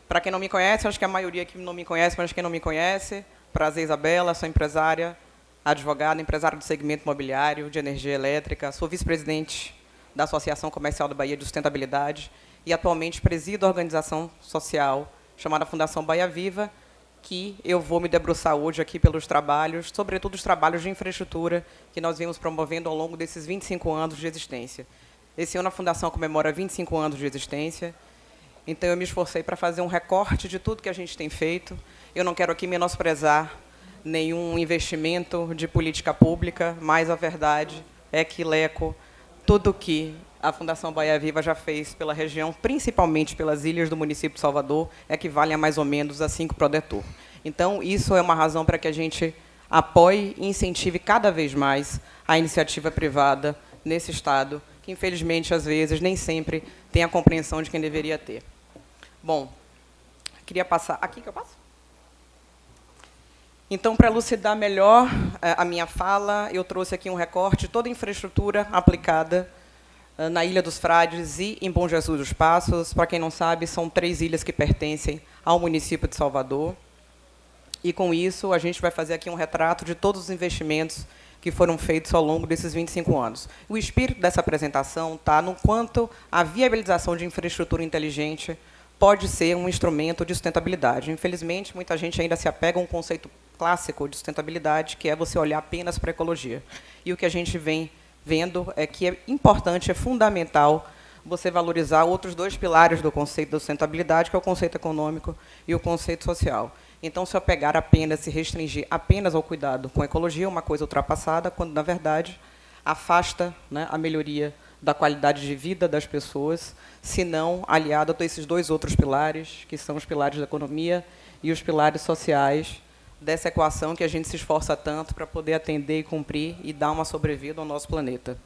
Para quem não me conhece, acho que a maioria aqui não me conhece, mas quem não me conhece, prazer, Isabela, sou empresária, advogada, empresária do segmento imobiliário, de energia elétrica, sou vice-presidente da Associação Comercial da Bahia de Sustentabilidade e atualmente presido a organização social chamada Fundação Bahia Viva, que eu vou me debruçar hoje aqui pelos trabalhos, sobretudo os trabalhos de infraestrutura que nós vimos promovendo ao longo desses 25 anos de existência. Esse ano a Fundação comemora 25 anos de existência, então eu me esforcei para fazer um recorte de tudo que a gente tem feito. Eu não quero aqui menosprezar nenhum investimento de política pública, mas a verdade é que Leco, tudo que a Fundação Bahia Viva já fez pela região, principalmente pelas ilhas do município de Salvador, equivale a mais ou menos a 5 Prodetur. Então, isso é uma razão para que a gente apoie e incentive cada vez mais a iniciativa privada nesse Estado, que, infelizmente, às vezes, nem sempre tem a compreensão de quem deveria ter. Bom, queria passar... Aqui que eu passo? Então, para elucidar melhor a minha fala, eu trouxe aqui um recorte de toda a infraestrutura aplicada na Ilha dos Frades e em Bom Jesus dos Passos. Para quem não sabe, são 3 ilhas que pertencem ao município de Salvador. E, com isso, a gente vai fazer aqui um retrato de todos os investimentos que foram feitos ao longo desses 25 anos. O espírito dessa apresentação está no quanto a viabilização de infraestrutura inteligente pode ser um instrumento de sustentabilidade. Infelizmente, muita gente ainda se apega a um conceito clássico de sustentabilidade, que é você olhar apenas para a ecologia. E o que a gente vem vendo é que é importante, é fundamental, você valorizar outros 2 pilares do conceito da sustentabilidade, que é o conceito econômico e o conceito social. Então, se eu pegar apenas, se restringir apenas ao cuidado com a ecologia, é uma coisa ultrapassada, quando, na verdade, afasta, né, a melhoria da qualidade de vida das pessoas, se não aliado a esses 2 outros pilares, que são os pilares da economia e os pilares sociais dessa equação que a gente se esforça tanto para poder atender e cumprir e dar uma sobrevida ao nosso planeta.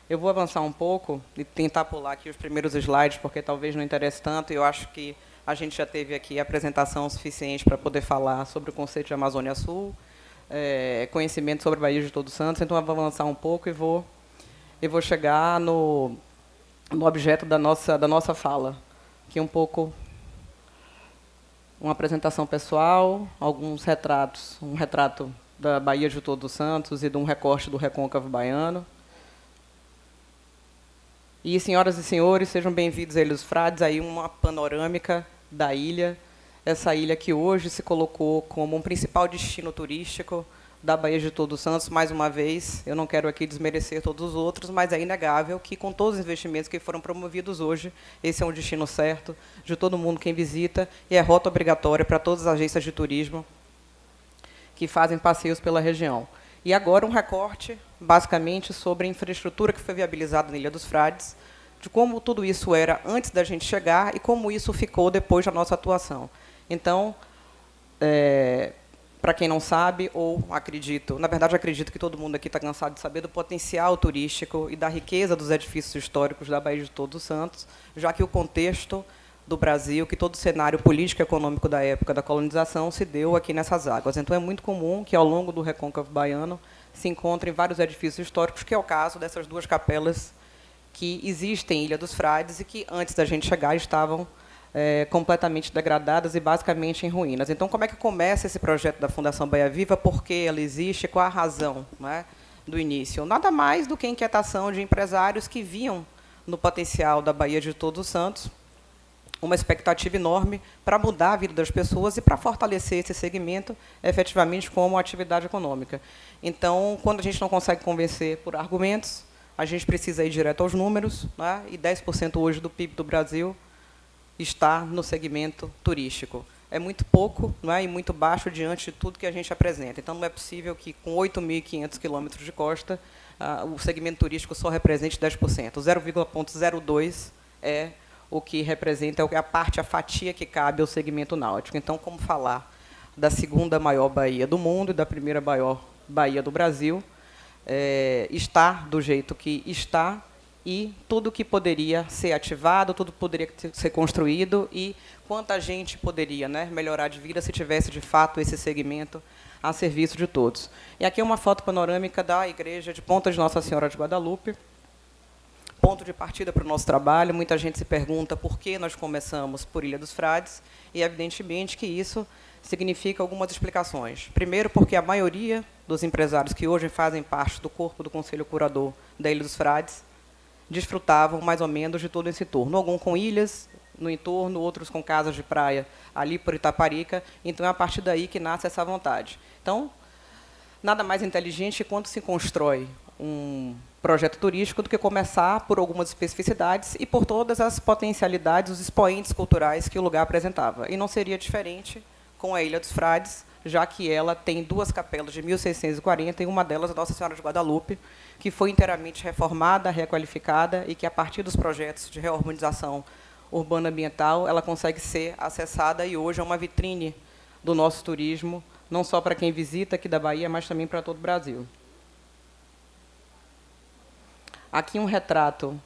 Eu vou avançar um pouco e tentar pular aqui os primeiros slides, porque talvez não interesse tanto, e eu acho que a gente já teve aqui apresentação suficiente para poder falar sobre o conceito de Amazônia Sul, conhecimento sobre a Bahia de Todos Santos, então eu vou avançar um pouco e vou chegar no objeto da nossa fala, que é um pouco uma apresentação pessoal, alguns retratos, um retrato da Bahia de Todos Santos e de um recorte do Recôncavo Baiano. E, senhoras e senhores, sejam bem-vindos a Ilha dos Frades, aí uma panorâmica da ilha, essa ilha que hoje se colocou como um principal destino turístico da Bahia de Todos Santos. Mais uma vez, eu não quero aqui desmerecer todos os outros, mas é inegável que, com todos os investimentos que foram promovidos hoje, esse é um destino certo de todo mundo quem visita, e é rota obrigatória para todas as agências de turismo que fazem passeios pela região. E agora um recorte, basicamente, sobre a infraestrutura que foi viabilizada na Ilha dos Frades, de como tudo isso era antes da gente chegar e como isso ficou depois da nossa atuação. Então, para quem não sabe, ou acredito, na verdade acredito que todo mundo aqui está cansado de saber do potencial turístico e da riqueza dos edifícios históricos da Bahia de Todos os Santos, já que o contexto do Brasil, que todo o cenário político e econômico da época da colonização se deu aqui nessas águas. Então, é muito comum que, ao longo do Recôncavo Baiano, se encontrem vários edifícios históricos, que é o caso dessas 2 capelas que existem em Ilha dos Frades e que, antes da gente chegar, estavam completamente degradadas e basicamente em ruínas. Então, como é que começa esse projeto da Fundação Bahia Viva? Por que ela existe? Qual a razão, né, do início? Nada mais do que a inquietação de empresários que viam no potencial da Bahia de Todos os Santos uma expectativa enorme para mudar a vida das pessoas e para fortalecer esse segmento efetivamente como atividade econômica. Então, quando a gente não consegue convencer por argumentos, a gente precisa ir direto aos números, né? E 10% hoje do PIB do Brasil está no segmento turístico. É muito pouco, não é? E muito baixo diante de tudo que a gente apresenta. Então, não é possível que, com 8.500 quilômetros de costa, o segmento turístico só represente 10%. 0,02% é o que representa a fatia que cabe ao segmento náutico. Então, como falar da 2ª maior baía do mundo e da 1ª maior baía do Brasil, está do jeito que está, e tudo que poderia ser ativado, tudo poderia ser construído, e quanta gente poderia, né, melhorar de vida se tivesse, de fato, esse segmento a serviço de todos. E aqui é uma foto panorâmica da igreja de Ponta de Nossa Senhora de Guadalupe, ponto de partida para o nosso trabalho. Muita gente se pergunta por que nós começamos por Ilha dos Frades, e, evidentemente, que isso significa algumas explicações. Primeiro, porque a maioria dos empresários que hoje fazem parte do corpo do Conselho Curador da Ilha dos Frades desfrutavam, mais ou menos, de todo esse entorno. Alguns com ilhas no entorno, outros com casas de praia ali por Itaparica. Então, é a partir daí que nasce essa vontade. Então, nada mais inteligente quando se constrói um projeto turístico do que começar por algumas especificidades e por todas as potencialidades, os expoentes culturais que o lugar apresentava. E não seria diferente com a Ilha dos Frades, já que ela tem 2 capelas de 1640, e uma delas a Nossa Senhora de Guadalupe, que foi inteiramente reformada, requalificada, e que, a partir dos projetos de reurbanização urbana ambiental, ela consegue ser acessada, e hoje é uma vitrine do nosso turismo, não só para quem visita aqui da Bahia, mas também para todo o Brasil. Aqui um retrato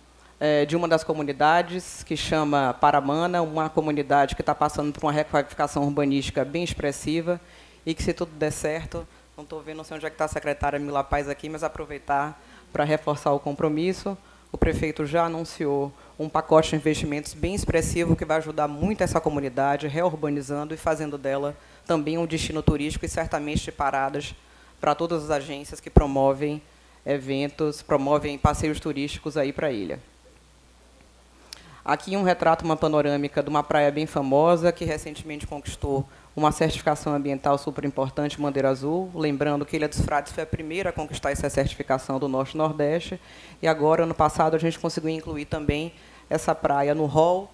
de uma das comunidades, que chama Paramana, uma comunidade que está passando por uma requalificação urbanística bem expressiva, e que, se tudo der certo, não estou vendo, não sei onde é que está a secretária Mila Paz aqui, mas aproveitar para reforçar o compromisso. O prefeito já anunciou um pacote de investimentos bem expressivo que vai ajudar muito essa comunidade, reurbanizando e fazendo dela também um destino turístico e certamente de paradas para todas as agências que promovem eventos, promovem passeios turísticos aí para a ilha. Aqui um retrato, uma panorâmica de uma praia bem famosa, que recentemente conquistou uma certificação ambiental super importante, Bandeira Azul. Lembrando que Ilha dos Frades foi a primeira a conquistar essa certificação do Norte e Nordeste. E agora, ano passado, a gente conseguiu incluir também essa praia no rol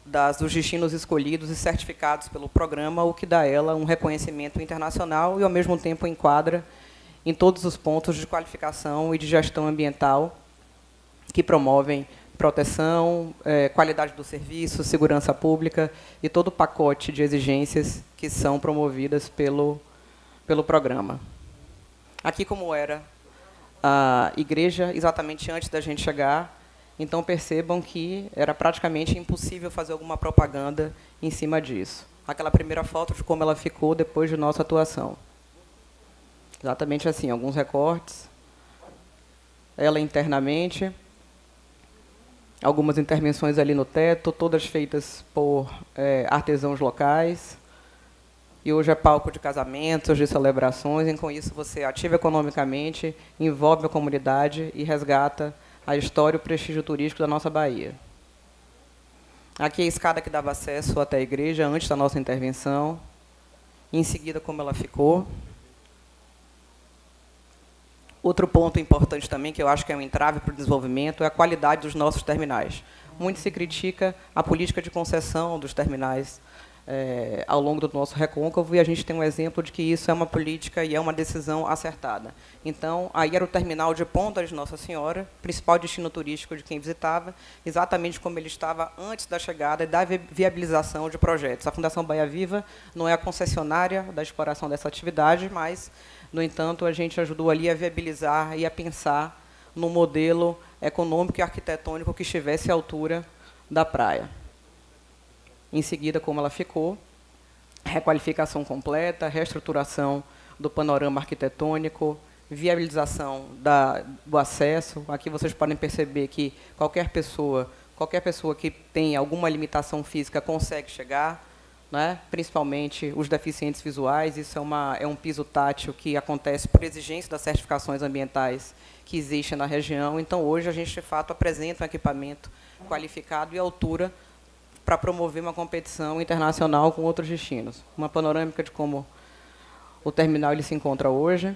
dos destinos escolhidos e certificados pelo programa, o que dá a ela um reconhecimento internacional e, ao mesmo tempo, enquadra em todos os pontos de qualificação e de gestão ambiental que promovem proteção, qualidade do serviço, segurança pública e todo o pacote de exigências que são promovidas pelo programa. Aqui como era a igreja, exatamente antes da gente chegar, então percebam que era praticamente impossível fazer alguma propaganda em cima disso. Aquela primeira foto de como ela ficou depois de nossa atuação. Exatamente assim, alguns recortes. Ela internamente. Algumas intervenções ali no teto, todas feitas por artesãos locais. E hoje é palco de casamentos, de celebrações, e com isso você ativa economicamente, envolve a comunidade e resgata a história e o prestígio turístico da nossa Bahia. Aqui é a escada que dava acesso até a igreja, antes da nossa intervenção. Em seguida, como ela ficou. Outro ponto importante também, que eu acho que é um entrave para o desenvolvimento, é a qualidade dos nossos terminais. Muito se critica a política de concessão dos terminais ao longo do nosso recôncavo, e a gente tem um exemplo de que isso é uma política e é uma decisão acertada. Então, aí era o terminal de Ponta de Nossa Senhora, principal destino turístico de quem visitava, exatamente como ele estava antes da chegada e da viabilização de projetos. A Fundação Bahia Viva não é a concessionária da exploração dessa atividade, mas, no entanto, a gente ajudou ali a viabilizar e a pensar num modelo econômico e arquitetônico que estivesse à altura da praia. Em seguida, como ela ficou, requalificação completa, reestruturação do panorama arquitetônico, viabilização do acesso. Aqui vocês podem perceber que qualquer pessoa que tem alguma limitação física consegue chegar, né? Principalmente os deficientes visuais. Isso é um piso tátil que acontece por exigência das certificações ambientais que existem na região. Então, hoje, a gente, de fato, apresenta um equipamento qualificado e à altura para promover uma competição internacional com outros destinos. Uma panorâmica de como o terminal ele se encontra hoje.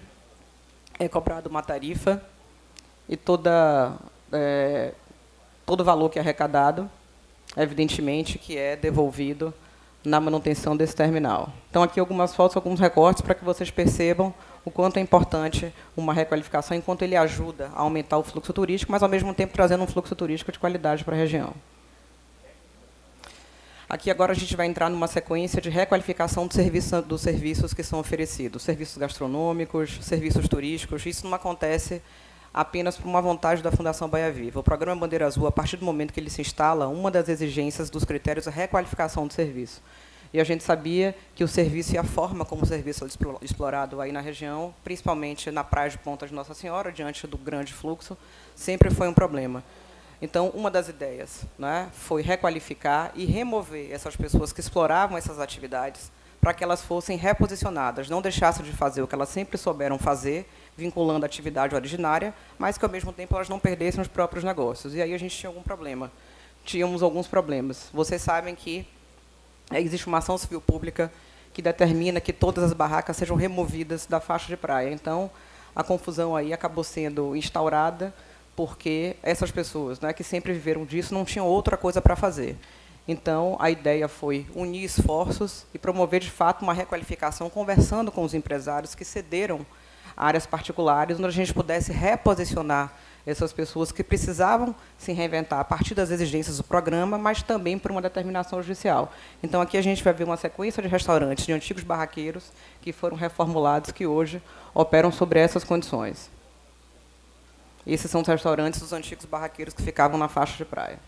É cobrado uma tarifa e todo o valor que é arrecadado, evidentemente, que é devolvido na manutenção desse terminal. Então, aqui algumas fotos, alguns recortes, para que vocês percebam o quanto é importante uma requalificação, enquanto ele ajuda a aumentar o fluxo turístico, mas, ao mesmo tempo, trazendo um fluxo turístico de qualidade para a região. Aqui, agora, a gente vai entrar numa sequência de requalificação dos serviços que são oferecidos, serviços gastronômicos, serviços turísticos. Isso não acontece apenas por uma vontade da Fundação Bahia Viva. O programa Bandeira Azul, a partir do momento que ele se instala, uma das exigências dos critérios é a requalificação do serviço. E a gente sabia que o serviço e a forma como o serviço é explorado aí na região, principalmente na praia de Ponta de Nossa Senhora, diante do grande fluxo, sempre foi um problema. Então, uma das ideias, né, foi requalificar e remover essas pessoas que exploravam essas atividades para que elas fossem reposicionadas, não deixassem de fazer o que elas sempre souberam fazer, vinculando a atividade originária, mas que, ao mesmo tempo, elas não perdessem os próprios negócios. E aí a gente tinha algum problema. Tínhamos alguns problemas. Vocês sabem que existe uma ação civil pública que determina que todas as barracas sejam removidas da faixa de praia. Então, a confusão aí acabou sendo instaurada porque essas pessoas, né, que sempre viveram disso, não tinham outra coisa para fazer. Então, a ideia foi unir esforços e promover, de fato, uma requalificação, conversando com os empresários que cederam áreas particulares, onde a gente pudesse reposicionar essas pessoas que precisavam se reinventar a partir das exigências do programa, mas também por uma determinação judicial. Então, aqui a gente vai ver uma sequência de restaurantes de antigos barraqueiros que foram reformulados, que hoje operam sobre essas condições. Esses são os restaurantes dos antigos barraqueiros que ficavam na faixa de praia.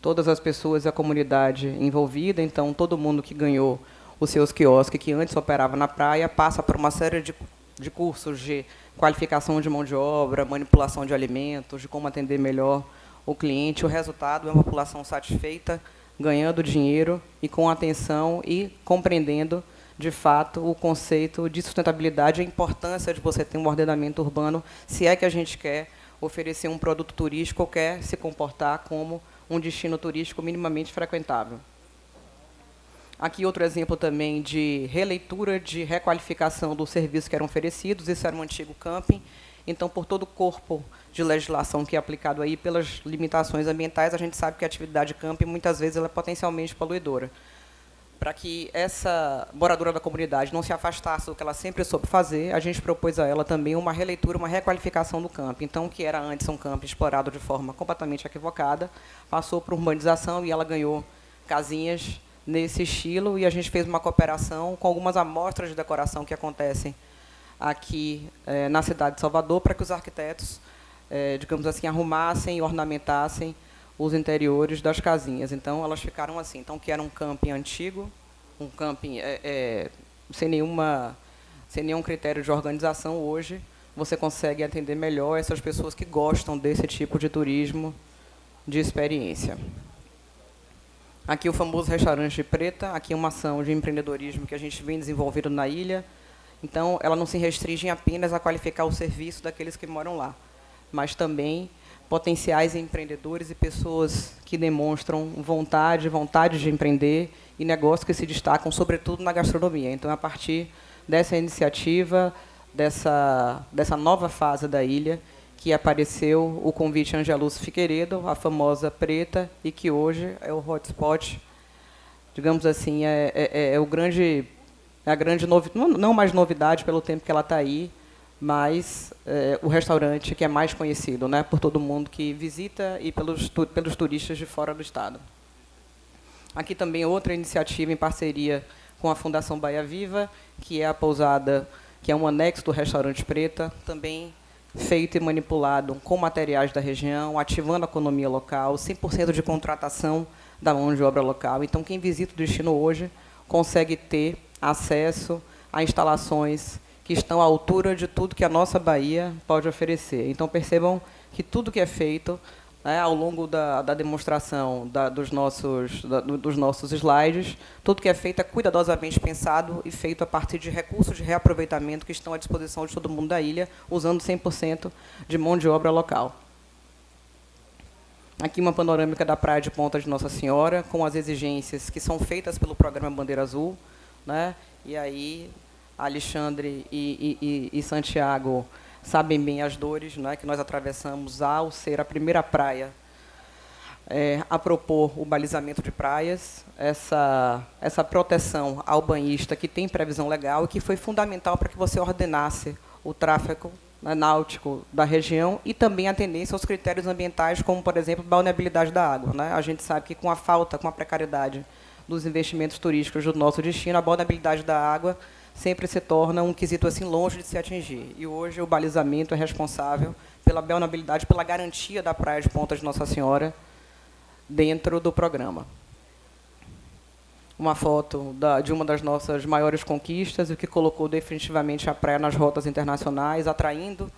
Todas as pessoas e a comunidade envolvida, então, todo mundo que ganhou os seus quiosques, que antes operava na praia, passa por uma série de cursos de qualificação de mão de obra, manipulação de alimentos, de como atender melhor o cliente. O resultado é uma população satisfeita, ganhando dinheiro e com atenção e compreendendo, de fato, o conceito de sustentabilidade e a importância de você ter um ordenamento urbano, se é que a gente quer oferecer um produto turístico ou quer se comportar como um destino turístico minimamente frequentável. Aqui outro exemplo também de releitura, de requalificação dos serviços que eram oferecidos. Esse era um antigo camping. Então, por todo o corpo de legislação que é aplicado aí, pelas limitações ambientais, a gente sabe que a atividade camping, muitas vezes, ela é potencialmente poluidora. Para que essa moradora da comunidade não se afastasse do que ela sempre soube fazer, a gente propôs a ela também uma releitura, uma requalificação do camping. Então, o que era antes um camping explorado de forma completamente equivocada, passou por urbanização e ela ganhou casinhas nesse estilo, e a gente fez uma cooperação com algumas amostras de decoração que acontecem aqui na cidade de Salvador, para que os arquitetos, digamos assim, arrumassem e ornamentassem os interiores das casinhas. Então, elas ficaram assim. Então, que era um camping antigo, um camping sem nenhum critério de organização, hoje você consegue atender melhor essas pessoas que gostam desse tipo de turismo de experiência. Aqui o famoso restaurante Preta, aqui uma ação de empreendedorismo que a gente vem desenvolvendo na ilha. Então, ela não se restringe apenas a qualificar o serviço daqueles que moram lá, mas também potenciais empreendedores e pessoas que demonstram vontade de empreender e negócios que se destacam, sobretudo na gastronomia. Então, a partir dessa iniciativa, dessa nova fase da ilha, que apareceu o convite Angelus Figueiredo, a famosa Preta, e que hoje é o hotspot, digamos assim, é a grande novidade, não mais novidade pelo tempo que ela está aí, mas o restaurante que é mais conhecido, né, por todo mundo que visita e pelos turistas de fora do estado. Aqui também outra iniciativa em parceria com a Fundação Bahia Viva, que é a pousada, que é um anexo do restaurante Preta, também feito e manipulado com materiais da região, ativando a economia local, 100% de contratação da mão de obra local. Então, quem visita o destino hoje consegue ter acesso a instalações que estão à altura de tudo que a nossa Bahia pode oferecer. Então, percebam que tudo que é feito, né, ao longo da demonstração dos nossos slides, tudo que é feito é cuidadosamente pensado e feito a partir de recursos de reaproveitamento que estão à disposição de todo mundo da ilha, usando 100% de mão de obra local. Aqui uma panorâmica da Praia de Ponta de Nossa Senhora, com as exigências que são feitas pelo programa Bandeira Azul, né? E aí Alexandre e Santiago sabem bem as dores, né, que nós atravessamos ao ser a primeira praia a propor o balizamento de praias, essa proteção ao banhista que tem previsão legal e que foi fundamental para que você ordenasse o tráfego, né, náutico da região e também a tendência aos critérios ambientais, como, por exemplo, balneabilidade da água, né? A gente sabe que com a falta, com a precariedade dos investimentos turísticos do nosso destino, a balneabilidade da água sempre se torna um quesito assim longe de se atingir. E hoje o balizamento é responsável pela balneabilidade, pela garantia da Praia de Ponta de Nossa Senhora dentro do programa. uma foto de uma das nossas maiores conquistas, o que colocou definitivamente a praia nas rotas internacionais, atraindo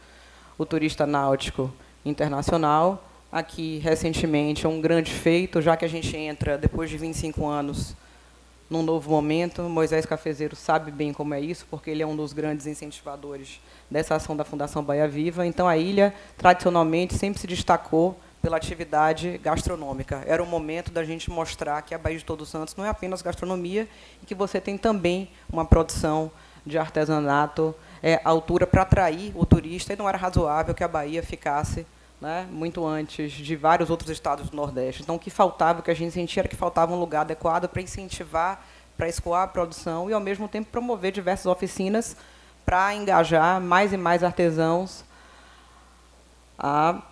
o turista náutico internacional. Aqui, recentemente, um grande feito, já que a gente entra, depois de 25 anos, num novo momento. Moisés Cafezeiro sabe bem como é isso, porque ele é um dos grandes incentivadores dessa ação da Fundação Bahia Viva. Então, a ilha, tradicionalmente, sempre se destacou pela atividade gastronômica. Era o momento da gente mostrar que a Baía de Todos Santos não é apenas gastronomia, e que você tem também uma produção de artesanato à altura para atrair o turista, e não era razoável que a Bahia ficasse, né, muito antes de vários outros estados do Nordeste. Então, o que faltava, o que a gente sentia era que faltava um lugar adequado para incentivar, para escoar a produção e, ao mesmo tempo, promover diversas oficinas para engajar mais e mais artesãos a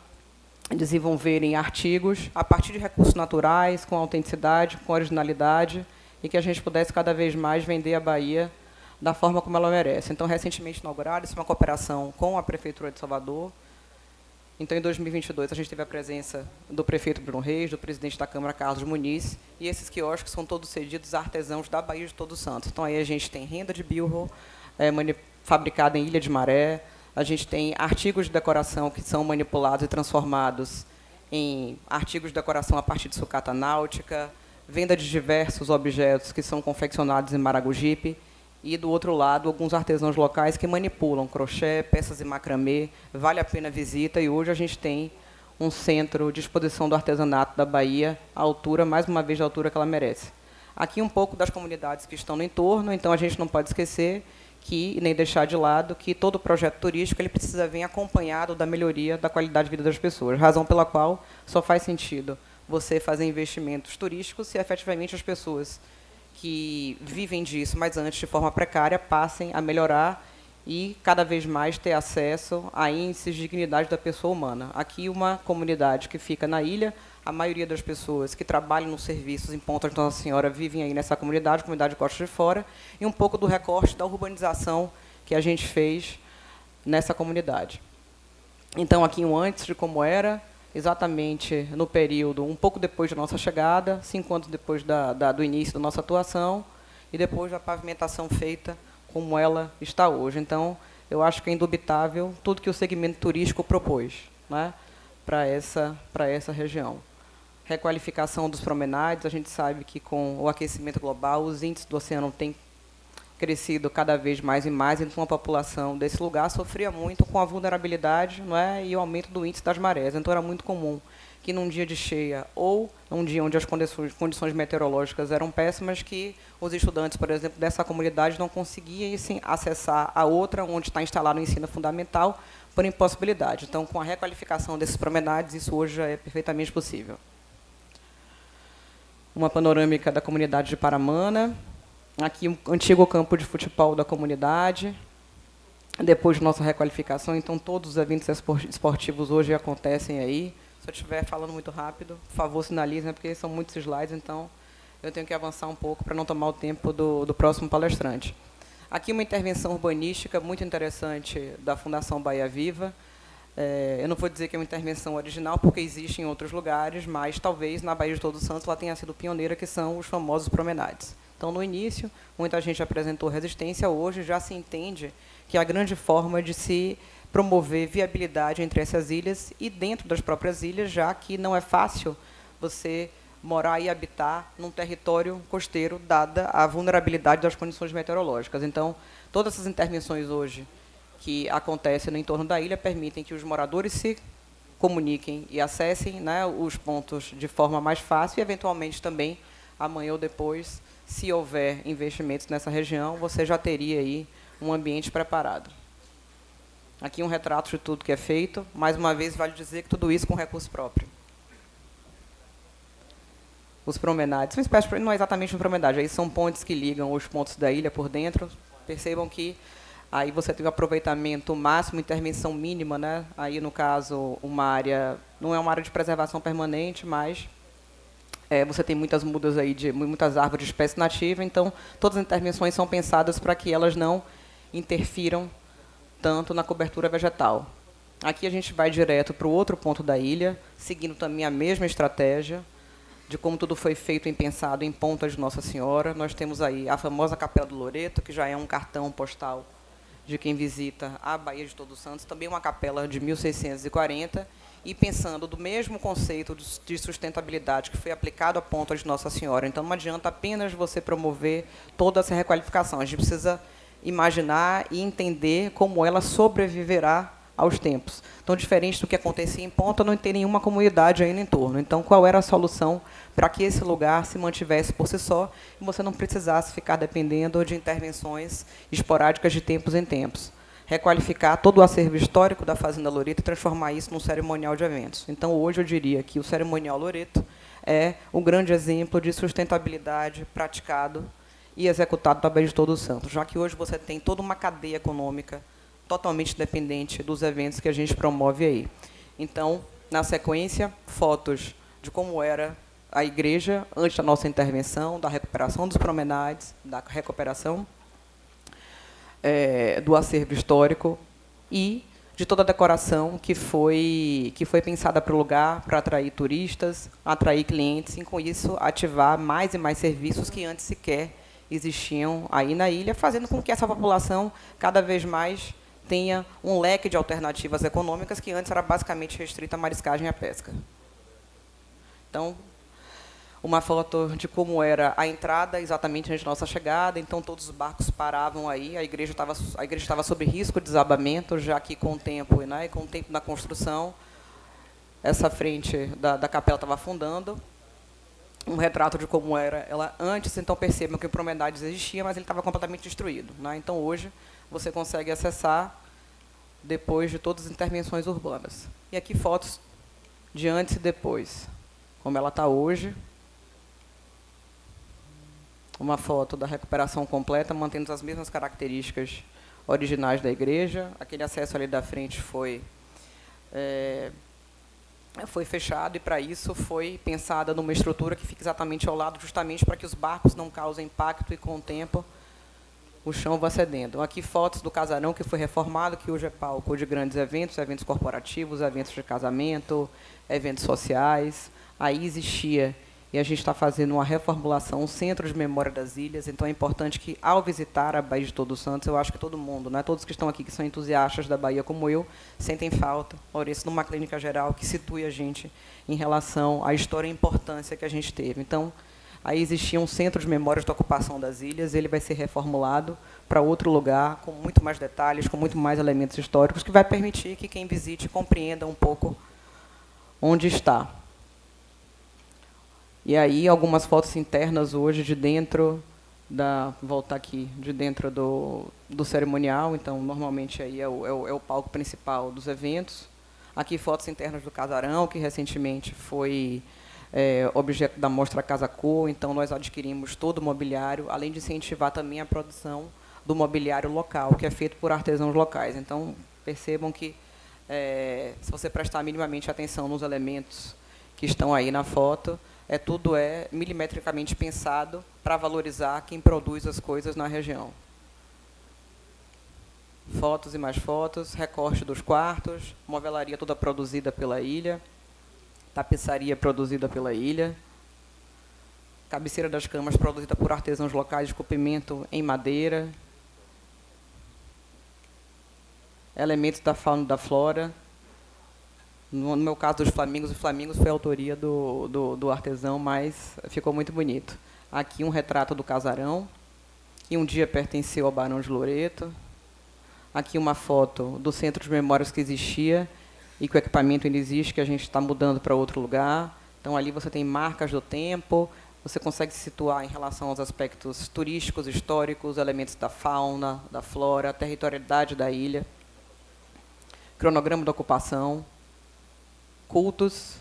desenvolverem artigos a partir de recursos naturais, com autenticidade, com originalidade, e que a gente pudesse cada vez mais vender a Bahia da forma como ela merece. Então, recentemente inaugurada, isso é uma cooperação com a Prefeitura de Salvador. Então, em 2022, a gente teve a presença do prefeito Bruno Reis, do presidente da Câmara, Carlos Muniz, e esses quiosques são todos cedidos a artesãos da Baía de Todos Santos. Então, aí a gente tem renda de bilro, fabricada em Ilha de Maré, a gente tem artigos de decoração que são manipulados e transformados em artigos de decoração a partir de sucata náutica, venda de diversos objetos que são confeccionados em Maragogipe, e, do outro lado, alguns artesãos locais que manipulam crochê, peças em macramê. Vale a pena a visita, e hoje a gente tem um centro de exposição do artesanato da Bahia, à altura, mais uma vez, da altura que ela merece. Aqui um pouco das comunidades que estão no entorno, então a gente não pode esquecer que, nem deixar de lado, que todo projeto turístico ele precisa vir acompanhado da melhoria da qualidade de vida das pessoas, razão pela qual só faz sentido você fazer investimentos turísticos se efetivamente as pessoas que vivem disso, mas antes de forma precária, passem a melhorar e cada vez mais ter acesso a índices de dignidade da pessoa humana. Aqui, uma comunidade que fica na ilha, a maioria das pessoas que trabalham nos serviços em Ponta de Nossa Senhora vivem aí nessa comunidade de Costa de Fora, e um pouco do recorte da urbanização que a gente fez nessa comunidade. Então, aqui um antes de como era, exatamente no período, um pouco depois da nossa chegada, 5 anos depois do início da nossa atuação, e depois da pavimentação feita como ela está hoje. Então, eu acho que é indubitável tudo que o segmento turístico propôs, né, para essa região. Requalificação dos promenades, a gente sabe que, com o aquecimento global, os índices do oceano têm crescido cada vez mais e mais, então a população desse lugar sofria muito com a vulnerabilidade, não é, e o aumento do índice das marés. Então, era muito comum que, num dia de cheia ou num dia onde as condições meteorológicas eram péssimas, que os estudantes, por exemplo, dessa comunidade não conseguiam acessar a outra, onde está instalado o ensino fundamental, por impossibilidade. Então, com a requalificação desses promenades, isso hoje já é perfeitamente possível. Uma panorâmica da comunidade de Paramana. Aqui, um antigo campo de futebol da comunidade. Depois de nossa requalificação, então, todos os eventos esportivos hoje acontecem aí. Se eu estiver falando muito rápido, por favor, sinalize, né, porque são muitos slides, então eu tenho que avançar um pouco para não tomar o tempo do próximo palestrante. Aqui, uma intervenção urbanística muito interessante da Fundação Bahia Viva. Eu não vou dizer que é uma intervenção original, porque existe em outros lugares, mas talvez na Baía de Todos Santos ela tenha sido pioneira, que são os famosos promenades. Então, no início, muita gente apresentou resistência. Hoje já se entende que é a grande forma de se promover viabilidade entre essas ilhas e dentro das próprias ilhas, já que não é fácil você morar e habitar num território costeiro, dada a vulnerabilidade das condições meteorológicas. Então, todas essas intervenções hoje que acontecem no entorno da ilha permitem que os moradores se comuniquem e acessem, né, os pontos de forma mais fácil, e, eventualmente, também, amanhã ou depois, se houver investimentos nessa região, você já teria aí um ambiente preparado. Aqui um retrato de tudo que é feito. Mais uma vez, vale dizer que tudo isso com recurso próprio. Os promenades. Uma espécie, não é exatamente uma promenade, aí são pontes que ligam os pontos da ilha por dentro. Percebam que aí você tem o aproveitamento máximo, intervenção mínima, né? Aí, no caso, uma área, não é uma área de preservação permanente, mas você tem muitas mudas aí, muitas árvores de espécie nativa, então todas as intervenções são pensadas para que elas não interfiram tanto na cobertura vegetal. Aqui a gente vai direto para o outro ponto da ilha, seguindo também a mesma estratégia de como tudo foi feito e pensado em Ponta de Nossa Senhora. Nós temos aí a famosa Capela do Loreto, que já é um cartão postal de quem visita a Baía de Todos Santos, também uma capela de 1640, e pensando do mesmo conceito de sustentabilidade que foi aplicado à Ponta de Nossa Senhora. Então, não adianta apenas você promover toda essa requalificação, a gente precisa imaginar e entender como ela sobreviverá aos tempos. Então, diferente do que acontecia em Ponta, não tem nenhuma comunidade aí no entorno. Então, qual era a solução para que esse lugar se mantivesse por si só e você não precisasse ficar dependendo de intervenções esporádicas de tempos em tempos? Requalificar todo o acervo histórico da Fazenda Loreto e transformar isso num cerimonial de eventos. Então, hoje, eu diria que o Cerimonial Loreto é o grande exemplo de sustentabilidade praticado e executado da Baía de Todos Santos, já que hoje você tem toda uma cadeia econômica totalmente dependente dos eventos que a gente promove aí. Então, na sequência, fotos de como era a igreja antes da nossa intervenção, da recuperação dos promenades, da recuperação do acervo histórico e de toda a decoração que foi pensada para o lugar, para atrair turistas, atrair clientes, e, com isso, ativar mais e mais serviços que antes sequer existiam aí na ilha, fazendo com que essa população cada vez mais tenha um leque de alternativas econômicas que antes era basicamente restrita à mariscagem e à pesca. Então, uma foto de como era a entrada, exatamente antes da nossa chegada. Então, todos os barcos paravam aí, a igreja estava sob risco de desabamento, já que, com o tempo, né, com o tempo da construção, essa frente da capela estava afundando. Um retrato de como era ela antes. Então, percebam que o promenade existia, mas ele estava completamente destruído, né? Então, hoje, você consegue acessar depois de todas as intervenções urbanas. E aqui fotos de antes e depois, como ela está hoje. Uma foto da recuperação completa, mantendo as mesmas características originais da igreja. Aquele acesso ali da frente foi fechado, e para isso foi pensada numa estrutura que fica exatamente ao lado, justamente para que os barcos não causem impacto e, com o tempo, o chão vá cedendo. Aqui fotos do casarão que foi reformado, que hoje é palco de grandes eventos, eventos corporativos, eventos de casamento, eventos sociais. Aí existia, e a gente está fazendo uma reformulação, um centro de memória das ilhas. Então, é importante que, ao visitar a Baía de Todos Santos, eu acho que todo mundo, né, todos que estão aqui, que são entusiastas da Bahia como eu, sentem falta, Lourenço, numa clínica geral que situe a gente em relação à história e importância que a gente teve. Então, aí existia um centro de memórias da ocupação das ilhas, ele vai ser reformulado para outro lugar, com muito mais detalhes, com muito mais elementos históricos, que vai permitir que quem visite compreenda um pouco onde está. E aí, algumas fotos internas hoje de dentro voltar aqui, de dentro do cerimonial. Então, normalmente, aí é o palco principal dos eventos. Aqui, fotos internas do casarão, que recentemente foi objeto da mostra Casa Cor. Então, nós adquirimos todo o mobiliário, além de incentivar também a produção do mobiliário local, que é feito por artesãos locais. Então, percebam que, se você prestar minimamente atenção nos elementos que estão aí na foto, tudo é milimetricamente pensado para valorizar quem produz as coisas na região. Fotos e mais fotos, recorte dos quartos, movelaria toda produzida pela ilha, tapeçaria produzida pela ilha, cabeceira das camas produzida por artesãos locais, esculpimento em madeira, elementos da fauna e da flora. No meu caso dos flamingos, os flamingos foi a autoria do artesão, mas ficou muito bonito. Aqui um retrato do casarão, que um dia pertenceu ao Barão de Loreto. Aqui uma foto do centro de memórias que existia e que o equipamento ainda existe, que a gente está mudando para outro lugar. Então, ali você tem marcas do tempo, você consegue se situar em relação aos aspectos turísticos, históricos, elementos da fauna, da flora, a territorialidade da ilha. Cronograma da ocupação. Cultos.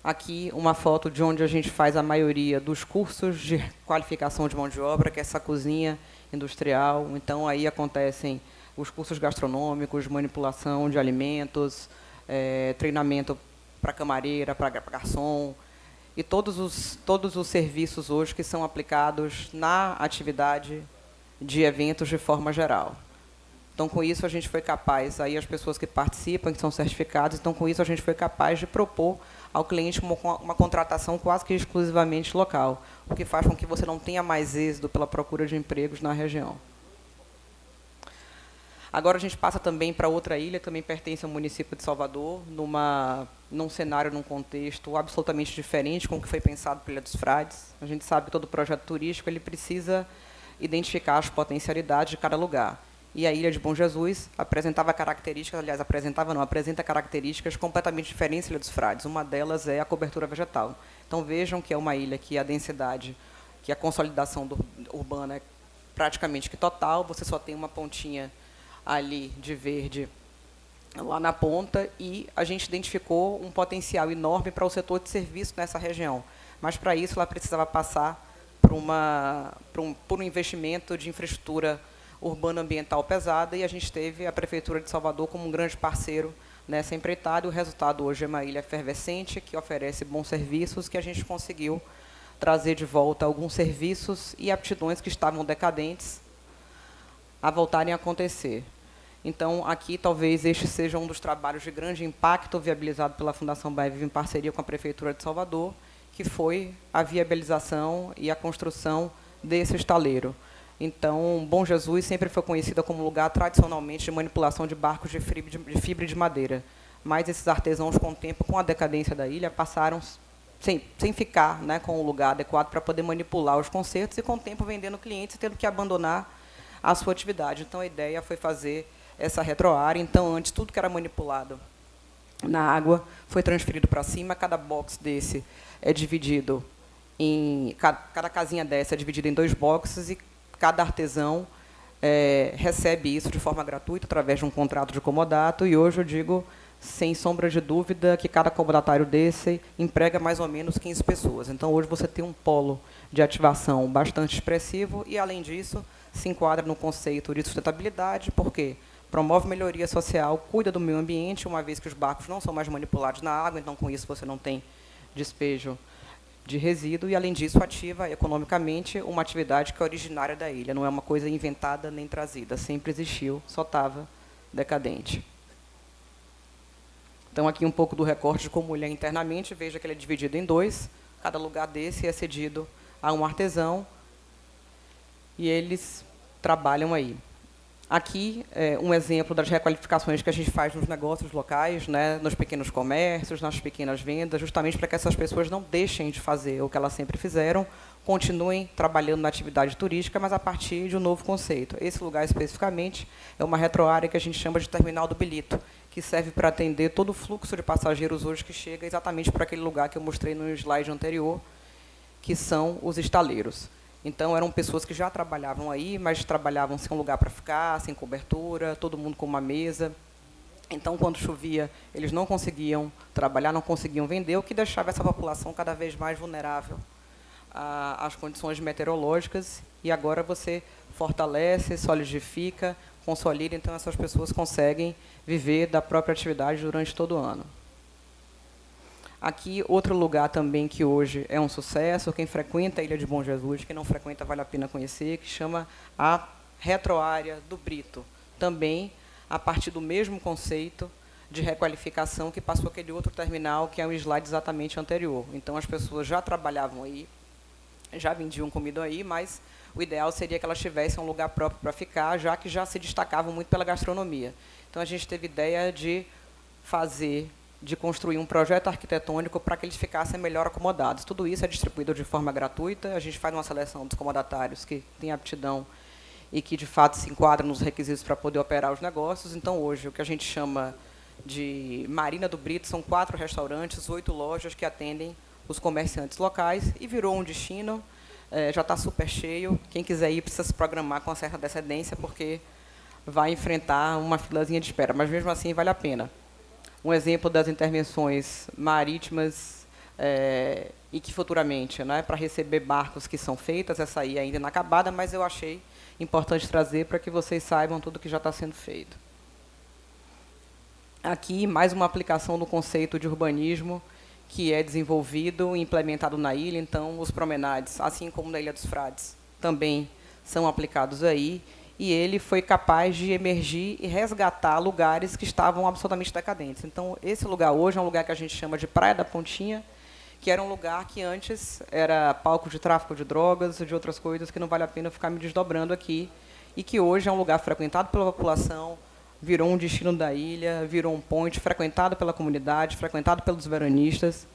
Aqui uma foto de onde a gente faz a maioria dos cursos de qualificação de mão de obra, que é essa cozinha industrial. Então, aí acontecem os cursos gastronômicos, manipulação de alimentos, treinamento para camareira, para garçom, e todos os serviços hoje que são aplicados na atividade de eventos de forma geral. Então, com isso, a gente foi capaz, aí as pessoas que participam, que são certificadas, então, com isso, a gente foi capaz de propor ao cliente uma contratação quase que exclusivamente local, o que faz com que você não tenha mais êxito pela procura de empregos na região. Agora a gente passa também para outra ilha, que também pertence ao município de Salvador, num cenário, num contexto absolutamente diferente com o que foi pensado pela Ilha dos Frades. A gente sabe que todo projeto turístico ele precisa identificar as potencialidades de cada lugar. E a Ilha de Bom Jesus apresenta características completamente diferentes da Ilha dos Frades. Uma delas é a cobertura vegetal. Então, vejam que é uma ilha que a densidade, que a consolidação urbana é praticamente que total, você só tem uma pontinha ali de verde lá na ponta, e a gente identificou um potencial enorme para o setor de serviço nessa região. Mas, para isso, ela precisava passar por um investimento de infraestrutura urbana ambiental pesada, e a gente teve a Prefeitura de Salvador como um grande parceiro nessa empreitada, e o resultado hoje é uma ilha efervescente, que oferece bons serviços, que a gente conseguiu trazer de volta alguns serviços e aptidões que estavam decadentes a voltarem a acontecer. Então, aqui, talvez este seja um dos trabalhos de grande impacto viabilizado pela Fundação Bahia Viva em parceria com a Prefeitura de Salvador, que foi a viabilização e a construção desse estaleiro. Então, Bom Jesus sempre foi conhecida como lugar tradicionalmente de manipulação de barcos de fibra de madeira. Mas esses artesãos, com o tempo, com a decadência da ilha, passaram sem ficar, né, com o lugar adequado para poder manipular os concertos, e, com o tempo, vendendo clientes e tendo que abandonar a sua atividade. Então, a ideia foi fazer essa retroárea. Então, antes, tudo que era manipulado na água foi transferido para cima. Cada box desse é dividido em... Cada casinha dessa é dividida em 2 boxes, e cada artesão recebe isso de forma gratuita, através de um contrato de comodato. E hoje eu digo, sem sombra de dúvida, que cada comodatário desse emprega mais ou menos 15 pessoas. Então, hoje você tem um polo de ativação bastante expressivo e, além disso, se enquadra no conceito de sustentabilidade, porque promove melhoria social, cuida do meio ambiente, uma vez que os barcos não são mais manipulados na água, então, com isso, você não tem despejo de resíduo, e, além disso, ativa economicamente uma atividade que é originária da ilha, não é uma coisa inventada nem trazida, sempre existiu, só estava decadente. Então, aqui um pouco do recorte de como ele é internamente. Veja que ele é dividido em 2, cada lugar desse é cedido a um artesão, e eles trabalham aí. Aqui é um exemplo das requalificações que a gente faz nos negócios locais, né, nos pequenos comércios, nas pequenas vendas, justamente para que essas pessoas não deixem de fazer o que elas sempre fizeram, continuem trabalhando na atividade turística, mas a partir de um novo conceito. Esse lugar, especificamente, é uma retroárea que a gente chama de Terminal do Bilito, que serve para atender todo o fluxo de passageiros hoje que chega exatamente para aquele lugar que eu mostrei no slide anterior, que são os estaleiros. Então, eram pessoas que já trabalhavam aí, mas trabalhavam sem um lugar para ficar, sem cobertura, todo mundo com uma mesa. Então, quando chovia, eles não conseguiam trabalhar, não conseguiam vender, o que deixava essa população cada vez mais vulnerável às condições meteorológicas. E agora você fortalece, solidifica, consolida, então essas pessoas conseguem viver da própria atividade durante todo o ano. Aqui, outro lugar também que hoje é um sucesso, quem frequenta a Ilha de Bom Jesus, quem não frequenta vale a pena conhecer, que chama a Retroárea do Brito. Também a partir do mesmo conceito de requalificação que passou aquele outro terminal, que é um slide exatamente anterior. Então, as pessoas já trabalhavam aí, já vendiam comida aí, mas o ideal seria que elas tivessem um lugar próprio para ficar, já que já se destacavam muito pela gastronomia. Então, a gente teve ideia de construir um projeto arquitetônico para que eles ficassem melhor acomodados. Tudo isso é distribuído de forma gratuita, a gente faz uma seleção dos comodatários que têm aptidão e que, de fato, se enquadram nos requisitos para poder operar os negócios. Então, hoje, o que a gente chama de Marina do Brito são 4 restaurantes, 8 lojas que atendem os comerciantes locais, e virou um destino, já está super cheio. Quem quiser ir precisa se programar com uma certa antecedência, porque vai enfrentar uma filazinha de espera, mas, mesmo assim, vale a pena. Um exemplo das intervenções marítimas e que futuramente, né, para receber barcos que são feitas, essa aí ainda inacabada, mas eu achei importante trazer para que vocês saibam tudo que já está sendo feito. Aqui, mais uma aplicação do conceito de urbanismo que é desenvolvido e implementado na ilha. Então, os promenades, assim como na Ilha dos Frades, também são aplicados aí. e ele foi capaz de emergir e resgatar lugares que estavam absolutamente decadentes. Então, esse lugar hoje é um lugar que a gente chama de Praia da Pontinha, que era um lugar que antes era palco de tráfico de drogas e de outras coisas que não vale a pena ficar me desdobrando aqui, e que hoje é um lugar frequentado pela população, virou um destino da ilha, virou um point frequentado pela comunidade, frequentado pelos veranistas,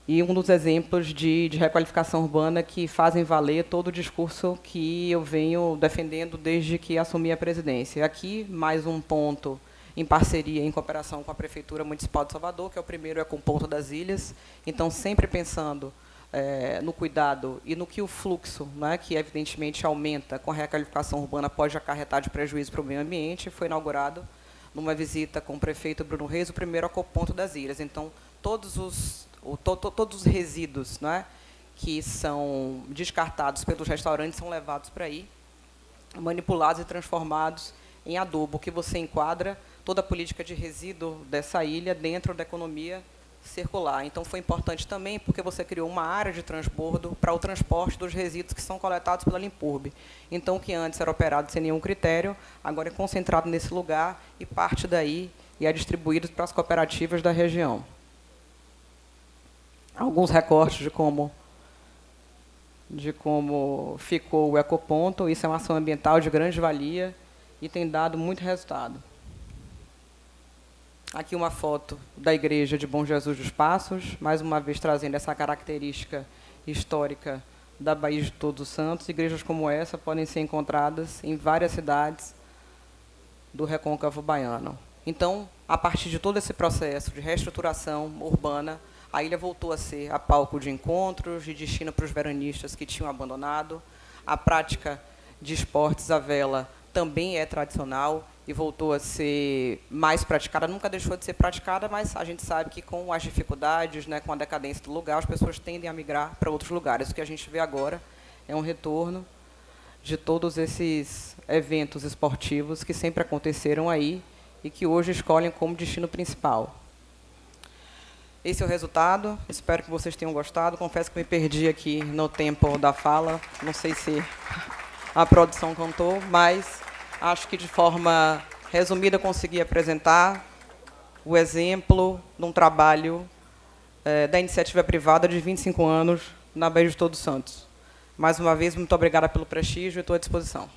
e um dos exemplos de requalificação urbana que fazem valer todo o discurso que eu venho defendendo desde que assumi a presidência. Aqui, mais um ponto em parceria, em cooperação com a Prefeitura Municipal de Salvador, que é o primeiro, é com o Porto das Ilhas. Então, sempre pensando no cuidado e no que o fluxo, né, que evidentemente aumenta com a requalificação urbana, pode acarretar de prejuízo para o meio ambiente, foi inaugurado numa visita com o prefeito Bruno Reis, o primeiro ecoponto das ilhas. Então, todos os resíduos, né, que são descartados pelos restaurantes são levados para aí, manipulados e transformados em adubo, que você enquadra toda a política de resíduo dessa ilha dentro da economia circular. Então, foi importante também porque você criou uma área de transbordo para o transporte dos resíduos que são coletados pela Limpurbe. Então, o que antes era operado sem nenhum critério, agora é concentrado nesse lugar e parte daí e é distribuído para as cooperativas da região. Alguns recortes de como ficou o ecoponto. Isso é uma ação ambiental de grande valia e tem dado muito resultado. Aqui uma foto da igreja de Bom Jesus dos Passos, mais uma vez trazendo essa característica histórica da Baía de Todos os Santos. Igrejas como essa podem ser encontradas em várias cidades do recôncavo baiano. Então, a partir de todo esse processo de reestruturação urbana, a ilha voltou a ser a palco de encontros, de destino para os veranistas que tinham abandonado. A prática de esportes à vela também é tradicional e voltou a ser mais praticada. Nunca deixou de ser praticada, mas a gente sabe que com as dificuldades, né, com a decadência do lugar, as pessoas tendem a migrar para outros lugares. O que a gente vê agora é um retorno de todos esses eventos esportivos que sempre aconteceram aí e que hoje escolhem como destino principal. Esse é o resultado. Espero que vocês tenham gostado. Confesso que me perdi aqui no tempo da fala. Não sei se a produção contou, mas acho que de forma resumida consegui apresentar o exemplo de um trabalho da iniciativa privada de 25 anos na Baía de Todos os Santos. Mais uma vez, muito obrigada pelo prestígio e estou à disposição.